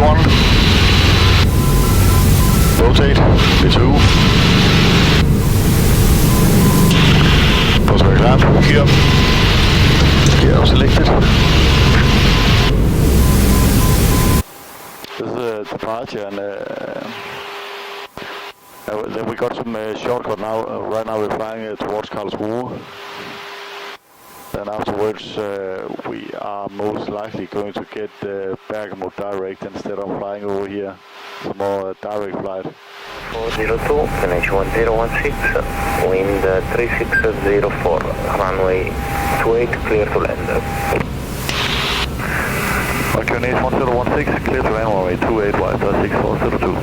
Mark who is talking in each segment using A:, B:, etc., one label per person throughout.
A: V1. Rotate, V2. Post-takeoff clamp. Gear. Gear selected. This is a departure and then we got some shortcut now. Right now we're flying towards Karlsruhe. Then afterwards we are most likely going to get Bergamo direct instead of flying over here. Some more direct flight.
B: 402, finish 1016, wind 3604, runway 28, clear to land.
A: Okay, 1016, clear to land, runway 28, wide 6402.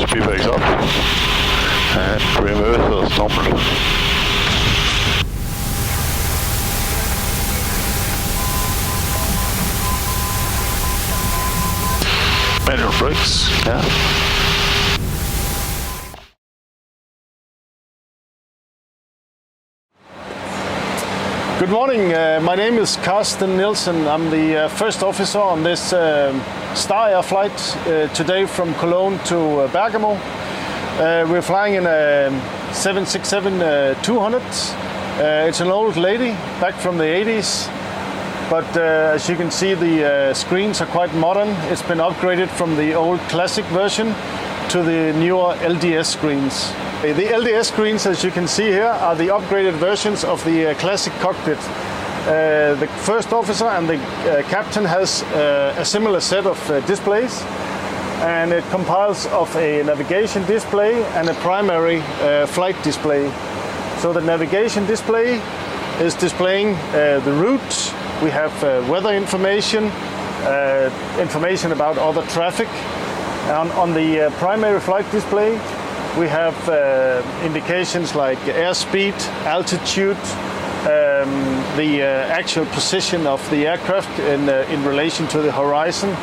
A: Speed brakes up and reversers normal. Manual brakes, yeah.
C: Good morning, my name is Carsten Nielsen. I'm the first officer on this Star Air flight today from Cologne to Bergamo. We're flying in a 767-200. It's an old lady back from the 80s, but as you can see the screens are quite modern. It's been upgraded from the old classic version to the newer LDS screens. The LDS screens, as you can see here, are the upgraded versions of the classic cockpit. The first officer and the captain has a similar set of displays, and it compiles of a navigation display and a primary flight display. So the navigation display is displaying the route. We have weather information, information about other traffic. On the primary flight display, we have indications like airspeed, altitude, the actual position of the aircraft in relation to the horizon.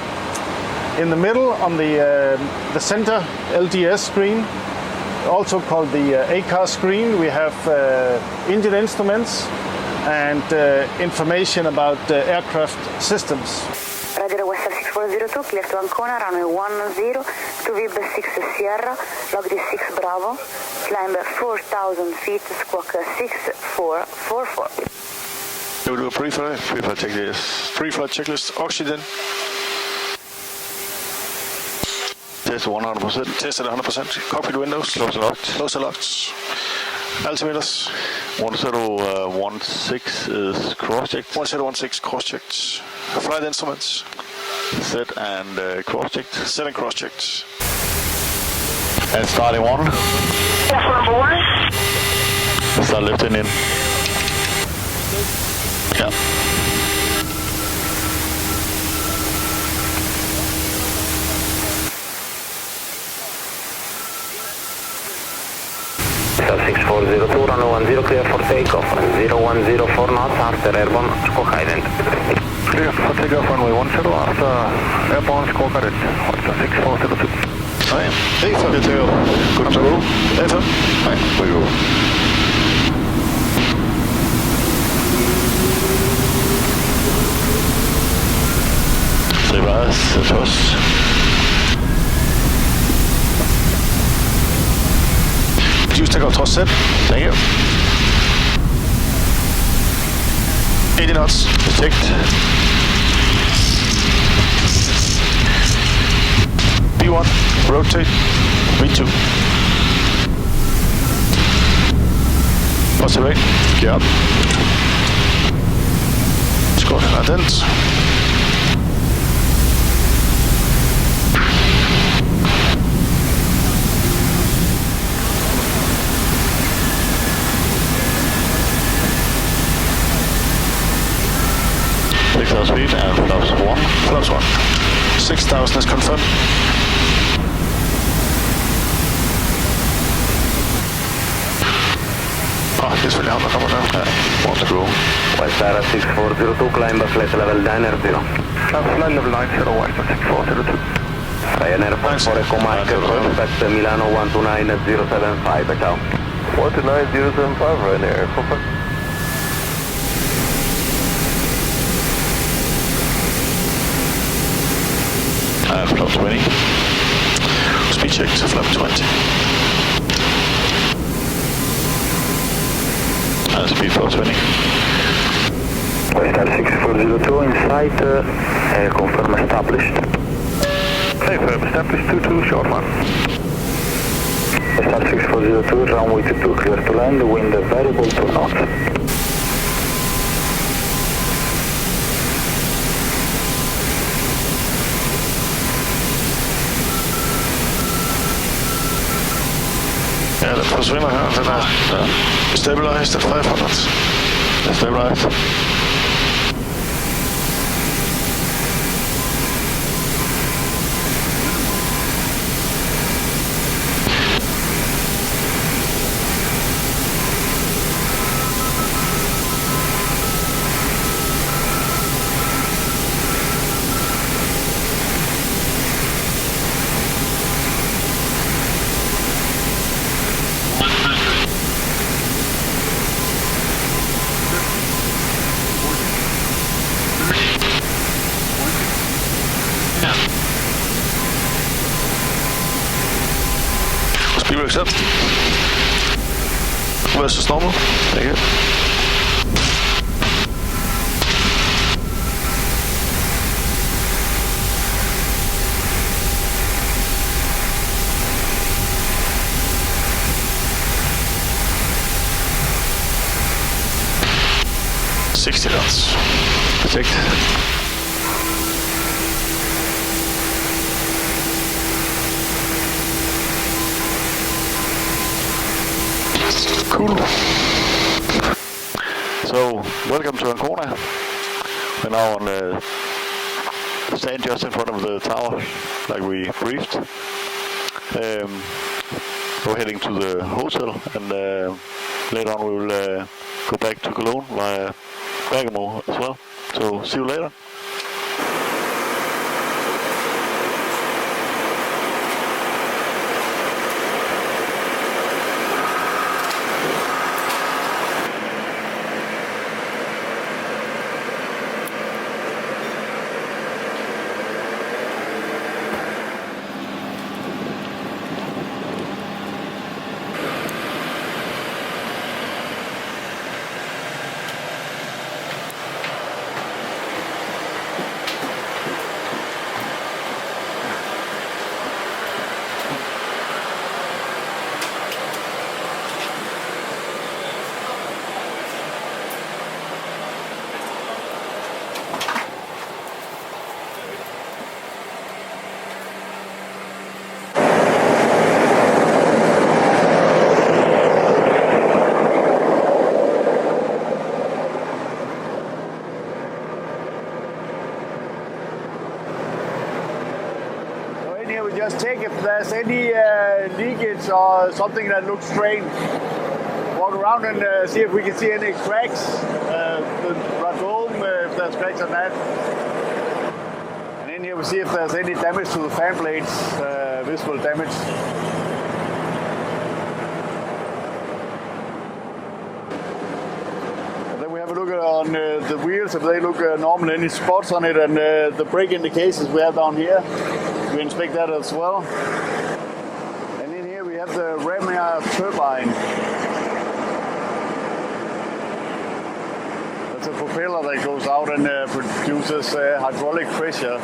C: In the middle, on the center LDS screen, also called the ACAR screen, we have engine instruments and information about aircraft systems.
D: Radio West 6402, clear to Ancona, runway 10, to VIB 6 Sierra, log D6 Bravo, climb 4,000 feet, squawk 6444.
A: We'll do a pre-flight checklist. Pre-flight checklist, oxygen. Test 100%. Tested 100%. Cockpit windows. Close and locked. Close and locked. Altimeters. 1016 is cross-checked. 1016 cross-checked. Flight instruments. Set and cross-checked. Set and cross-checked. And starting one.
D: Yes, number one.
A: Start lifting in. Yeah.
B: Star 6402, runway 10, clear for takeoff, 0104 knots, after airborne, squawk ident.
A: Clear for takeoff, runway 10, after airborne, squawk ident, Star 6402. Hej, det er godt to go. FM. Hej, we go. Reverse first. Reduce takeoff thrust set. Thank you. 80 knots. Checked. V1. Rotate. V2. Possible. Gear up. Score ident. Speed and flaps 1. Flaps 1. 6,000 is confirmed. til ham, der kommer der. Ja, one screw.
B: West Sierra 6402, climb flight level 980.
A: Flight level 90, West 6402.
B: Ryanair 44 Mike, prospect Milano 129075, ciao.
A: 129075, Ryanair, perfect. Flap 20. Speed check to flap 20. Speed flap 20.
B: West 6402 in sight, confirm established.
A: Confirm established 22, short one.
B: West 6402, runway 22, clear to land, wind variable 2 knots.
A: Ja, den forsvinder her, den er stabilized at 500. Stabilized. Speed accept. Versus normal. Thank you. $60 knots. Perfect. Cool. So, welcome to Ancona. We're now on the stand just in front of the tower, like we briefed. We're heading to the hotel, and later on we will go back to Cologne via Bergamo as well. So, see you later.
C: Just check if there's any leakage or something that looks strange. Walk around and see if we can see any cracks. Run home if there's cracks on that. And in here we see if there's any damage to the fan blades, visible damage. And then we have a look on the wheels, if they look normal, any spots on it, and the brake indications we have down here. We inspect that as well. And in here we have the Remia turbine. That's a propeller that goes out and produces hydraulic pressure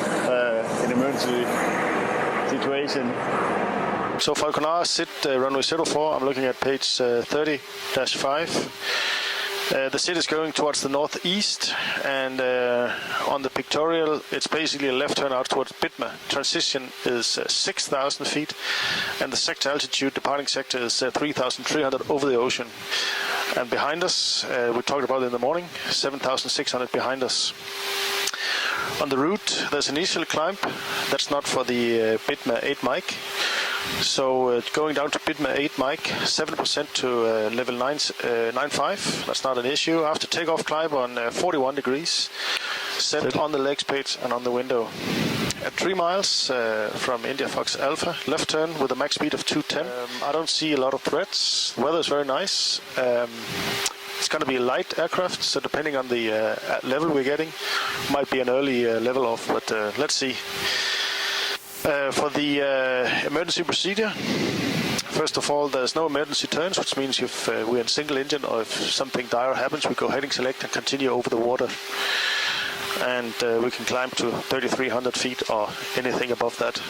C: in emergency situation. So Falconer, sit runway 04. I'm looking at page 30-5. The SID is going towards the northeast, and on the pictorial it's basically a left turn out towards Bitma. Transition is 6,000 feet, and the sector altitude, departing sector, is 3,300 over the ocean. And behind us, we talked about it in the morning, 7,600 behind us. On the route there's an initial climb, that's not for the Bitma 8 mic.
E: So going down to bit 8 mic, 7% to level 9.5. That's not an issue. After takeoff, climb on 41 degrees. Set on the legs page and on the window. At 3 miles from India Fox Alpha, left turn with a max speed of 210. I don't see a lot of threats. The weather is very nice. It's going to be a light aircraft, so depending on the level we're getting, might be an early level off, but let's see. For the emergency procedure, first of all, there's no emergency turns, which means if we're in single engine or if something dire happens, we go heading select and continue over the water. And we can climb to 3,300 feet or anything above that.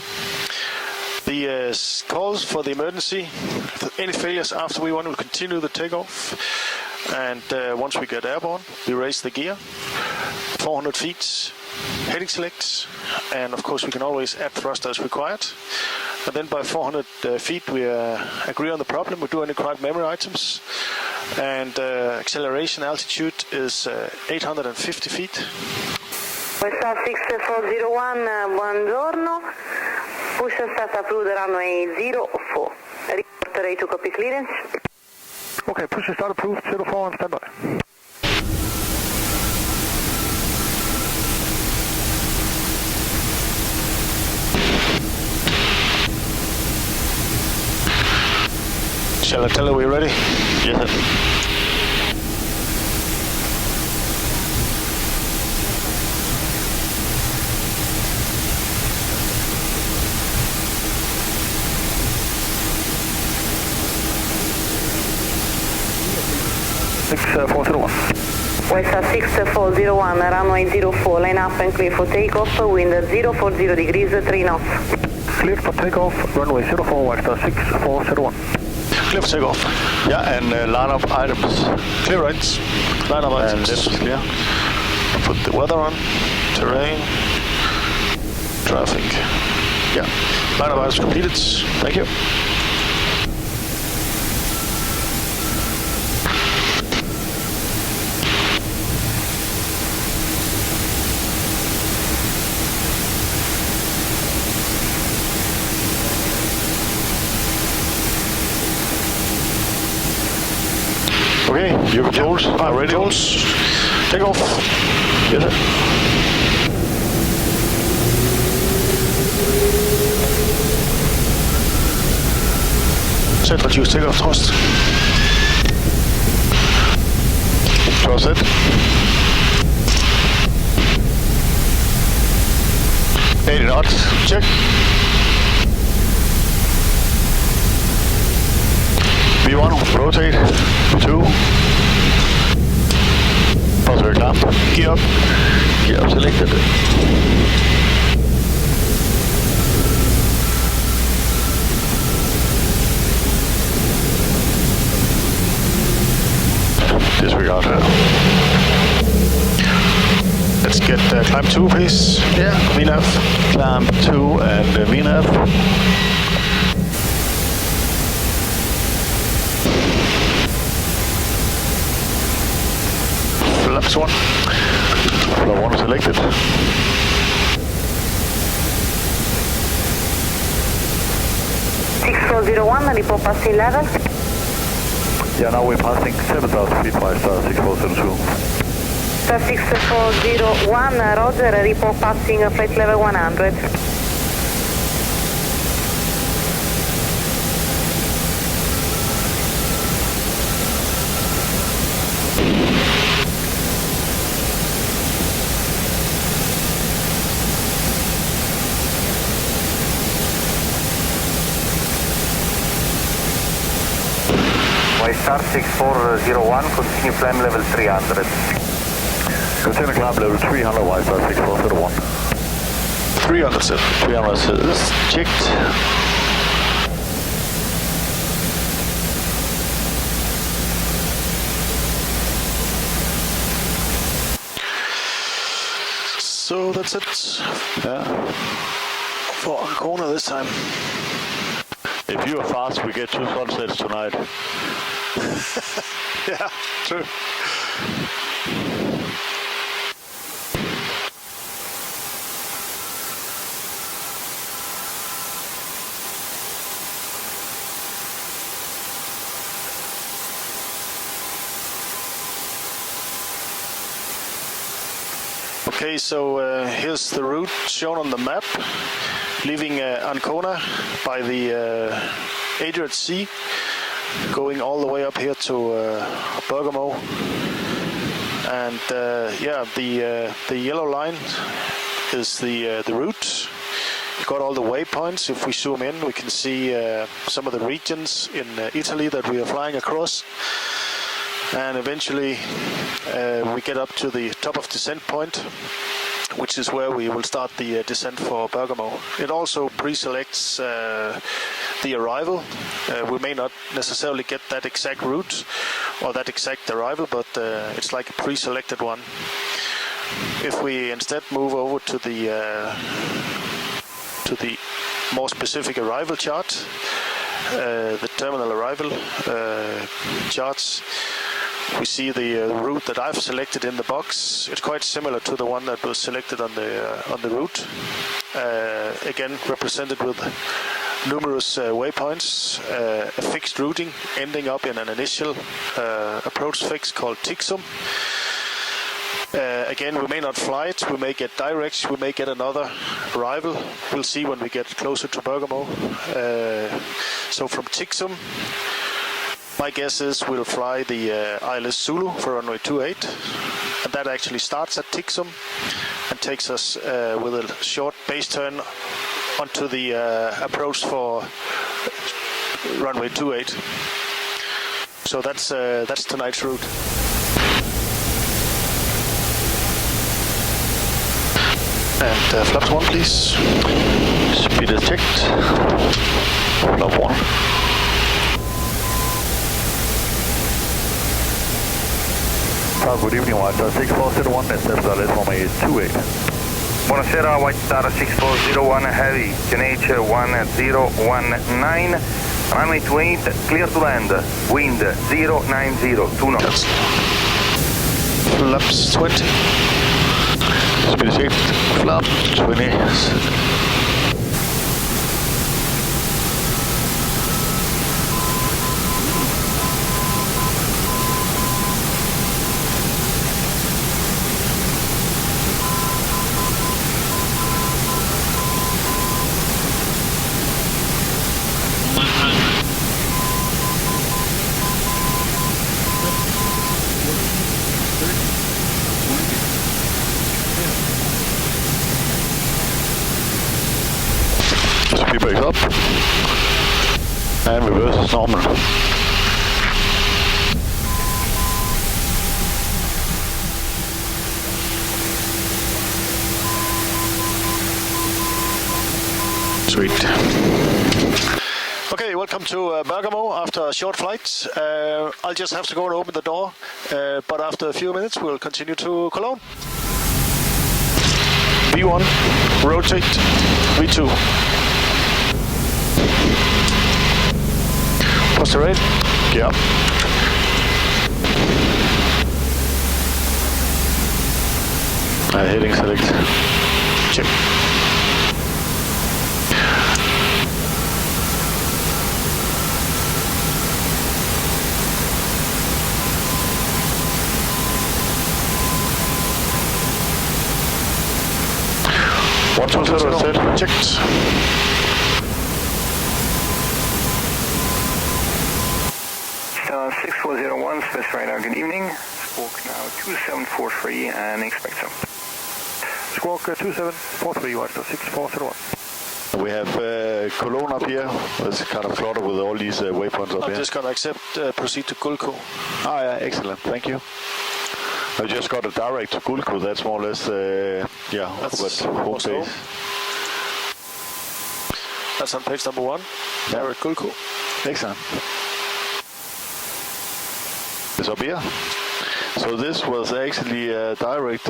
E: The calls for the emergency, any failures after we want to continue the takeoff. And once we get airborne, we raise the gear, 400 feet, heading select, and of course we can always add thrust as required. And then by 400 feet we agree on the problem, we do any required memory items, and acceleration altitude is 850 feet.
D: Western 6401, buongiorno. Push and start approved runway 04. Report ready to copy clearance.
A: Okay, push and start approved, 04 on standby.
E: Shall I tell her we're ready?
A: Yes, sir.
D: Western 6401, runway 04, line up and clear for takeoff, wind 040 degrees, 3 knots.
A: Cleared for takeoff, runway 04, Western 6401.
E: Clear for takeoff.
A: Yeah, and line up items.
E: Clear rights. Line up
A: And
E: items.
A: left is clear.
E: Put the weather on, terrain, traffic. Yeah, line up items completed. Thank you.
A: Okay, your controls are ready.
E: Controls, take off.
A: Yes, sir.
E: Set, reduce takeoff thrust.
A: Thrust set. Eighty knots.
E: Check.
A: V1, rotate. V2. Positive clamp.
E: Gear up.
A: Gear up selected. Disregard.
E: Let's get climb 2, please.
A: Yeah.
E: VNAV.
A: Clamp 2 and VNAV.
E: Flaps 1.
A: Flap 1 selected.
D: Report passing level.
A: Yeah, now we're passing 7,000 feet by star 6472.
D: Star 6401, Roger, report passing flight level 100.
B: Star 6401, continue climb level 300.
A: Continue climb level 300, Y star 6401.
E: 300 set.
A: 300 is checked.
E: So that's it.
A: Yeah.
E: For Ancona this time.
A: If you are fast, we get 2 sunsets tonight.
E: Yeah, true. Okay, so here's the route shown on the map, leaving Ancona by the Adriatic Sea, going all the way up here to Bergamo. And yeah, the yellow line is the route. You've got all the waypoints. If we zoom in, we can see some of the regions in Italy that we are flying across. And eventually we get up to the top of descent point, which is where we will start the descent for Bergamo. It also pre-selects the arrival. We may not necessarily get that exact route or that exact arrival, but it's like a pre-selected one. If we instead move over to the more specific arrival chart, the terminal arrival charts, we see the route that I've selected in the box. It's quite similar to the one that was selected on the route. Again, represented with numerous waypoints, a fixed routing ending up in an initial approach fix called Tixum. Again, we may not fly it, we may get direct, we may get another arrival. We'll see when we get closer to Bergamo. So from Tixum, my guess is we'll fly the ILS Zulu for runway 28, and that actually starts at Tixum and takes us with a short base turn onto the approach for runway 28. So that's tonight's route. And flaps 1, please. Speed is checked. Flap 1.
A: Good evening, White Star 6401, SFL runway 28.
B: Buonasera, White Star 6401 Heavy, QNH 1019, runway 28, clear to land, wind 090, 2 knots.
E: Flaps 20.
A: Speed is checked. Flap 20. Speed brakes up and reverse is normal.
E: Sweet. Okay, welcome to Bergamo after a short flight. I'll just have to go and open the door, but after a few minutes we'll continue to Cologne. V1, rotate, V2. What's the rate?
A: Yeah. Heading select.
E: Check.
A: One, two, zero, set.
E: Checked.
B: Star 6401, Space Radar, good evening. Squawk now 2743 and expect some.
A: Squawk 2743, White Star 6401. We have Cologne up here. It's kind of cluttered with all these waypoints up here.
E: I'm just going to accept, proceed to Gulko.
A: Ah, yeah, excellent. Thank you. I just got a direct to Gulko. That's more or less, yeah,
E: That's
A: home
E: Oslo.
A: base.
E: That's on page number 1. Direct Gulko.
A: Excellent. It's up here. So this was actually direct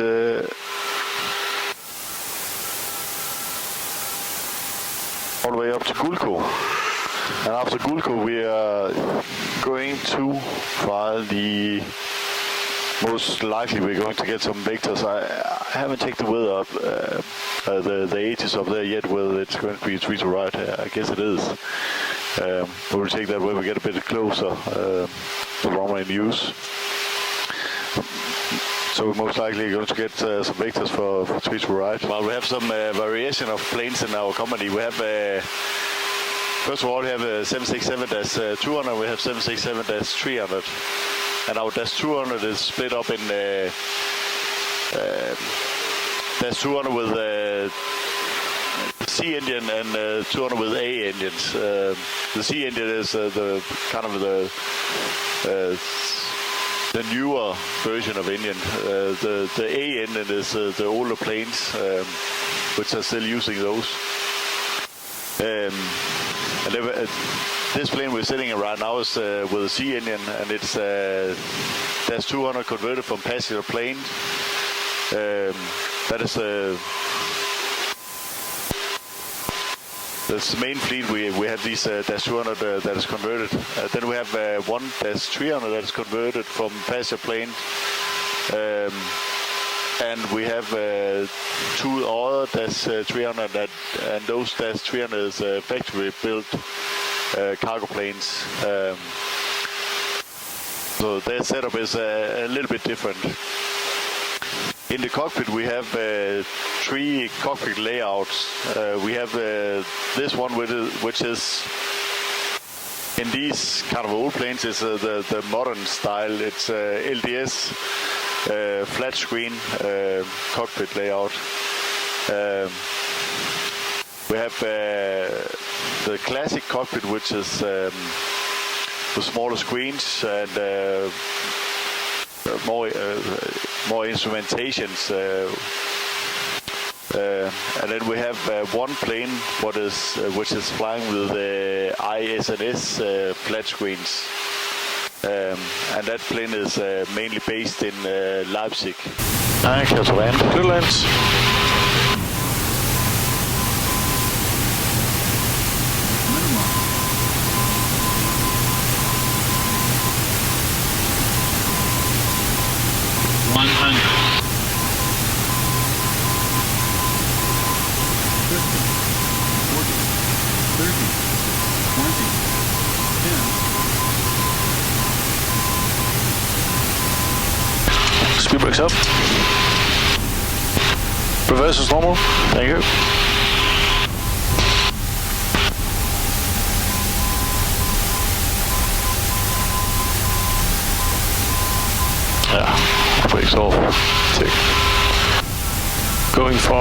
A: all the way up to Gulko. And after Gulko we are going to fly the, most likely we're going to get some vectors. I haven't checked the weather up, the ages up there yet, whether it's going to be 3 to right. I guess it is. We'll take that when we get a bit closer, the runway news. So we're most likely going to get some vectors for tweets to ride. Well, we have some variation of planes in our company. We have, first of all, we have 767-200, we have 767-300. And our -200 is split up in -200 with C engine and 200 with A engines. The C engine is the kind of the newer version of engine. The A engine is the older planes, which are still using those. And this plane we're sitting in right now is with a C engine, and it's -200 converted from passenger plane. That is that's the main fleet. We have these -200 that is converted. Then we have one -300 that is converted from passenger plane. And we have two other -300 and those -300 is factory built cargo planes. So their setup is a little bit different. In the cockpit, we have 3 cockpit layouts. We have this one, which is in these kind of old planes, is the modern style. It's LDS flat screen cockpit layout. We have the classic cockpit, which is the smaller screens and more instrumentations, and then we have one plane which is flying with the ISNS flat screens, and that plane is mainly based in Leipzig.
E: Clear to land. Clear lands. Speed brakes up. Reverse is normal. Thank you. Yeah, brakes off. Tick. Going for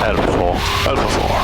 E: Alpha 4. Alpha 4.